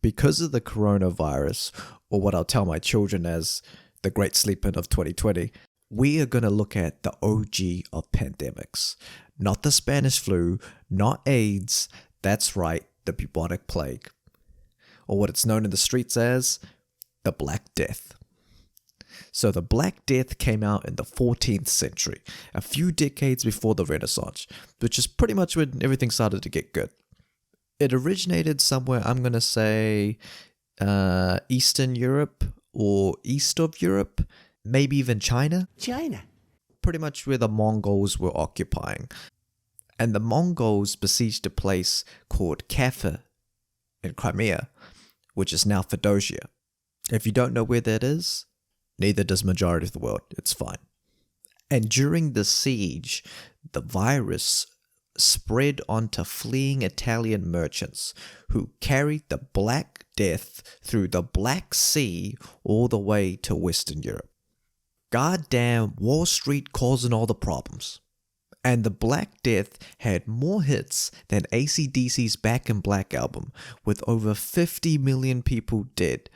Because of the coronavirus, or what I'll tell my children as the great sleep-in of 2020, we are going to look at the OG of pandemics. Not the Spanish flu, not AIDS, that's right, the bubonic plague. Or what it's known in the streets as the Black Death. So the Black Death came out in the 14th century, a few decades before the Renaissance, which is pretty much when everything started to get good. It originated somewhere, I'm going to say, Eastern Europe or east of Europe, maybe even China. Pretty much where the Mongols were occupying. And the Mongols besieged a place called Kaffa in Crimea, which is now Fedosia. If you don't know where that is, neither does majority of the world. It's fine. And during the siege, the virus spread onto fleeing Italian merchants who carried the Black Death through the Black Sea all the way to Western Europe. Goddamn Wall Street causing all the problems. And the Black Death had more hits than AC/DC's Back in Black album, with over 50 million people dead.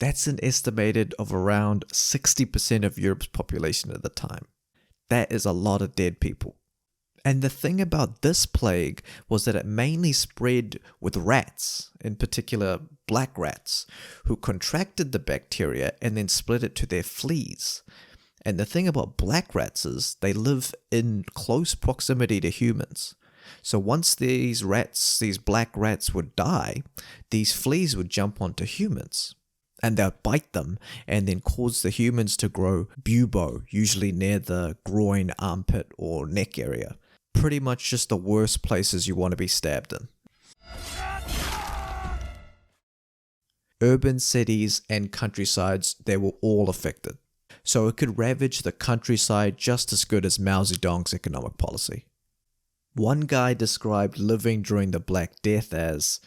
That's an estimated of around 60% of Europe's population at the time. That is a lot of dead people. And the thing about this plague was that it mainly spread with rats, in particular black rats, who contracted the bacteria and then split it to their fleas. And the thing about black rats is they live in close proximity to humans. So once these black rats would die, these fleas would jump onto humans. And they'd bite them and then cause the humans to grow bubo, usually near the groin, armpit, or neck area. Pretty much just the worst places you want to be stabbed in. Urban cities and countrysides, they were all affected. So it could ravage the countryside just as good as Mao Zedong's economic policy. One guy described living during the Black Death as,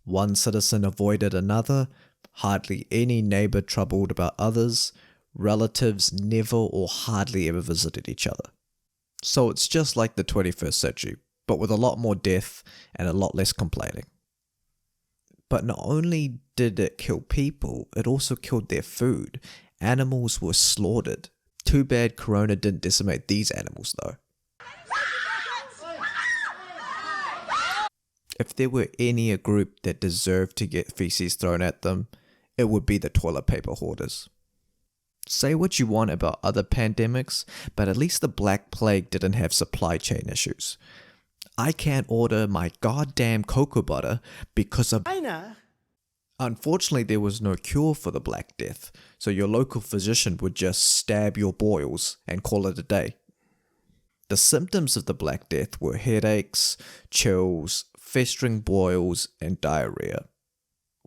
one citizen avoided another, hardly any neighbor troubled about others, relatives never or hardly ever visited each other. So it's just like the 21st century, but with a lot more death and a lot less complaining. But not only did it kill people, it also killed their food. Animals were slaughtered. Too bad Corona didn't decimate these animals though. If there were a group that deserved to get feces thrown at them, it would be the toilet paper hoarders. Say what you want about other pandemics, but at least the Black Plague didn't have supply chain issues. I can't order my goddamn cocoa butter because of... Unfortunately, there was no cure for the Black Death, so your local physician would just stab your boils and call it a day. The symptoms of the Black Death were headaches, chills, festering boils, and diarrhea.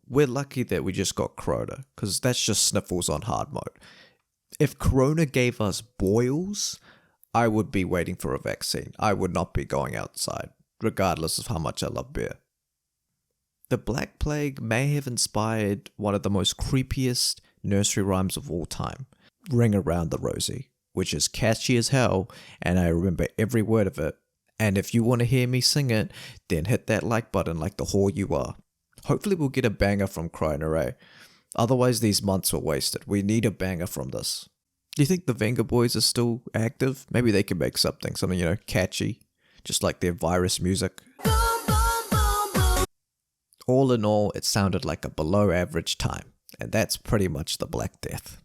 We're lucky that we just got Corona, because that's just sniffles on hard mode. If Corona gave us boils, I would be waiting for a vaccine. I would not be going outside, regardless of how much I love beer. The Black Plague may have inspired one of the most creepiest nursery rhymes of all time, Ring Around the Rosie, which is catchy as hell, and I remember every word of it. And if you want to hear me sing it, then hit that like button like the whore you are. Hopefully we'll get a banger from Corona Ray. Otherwise these months were wasted. We need a banger from this. Do you think the Venga Boys are still active? Maybe they can make something, catchy, just like their virus music. All in all, it sounded like a below average time, and that's pretty much the Black Death.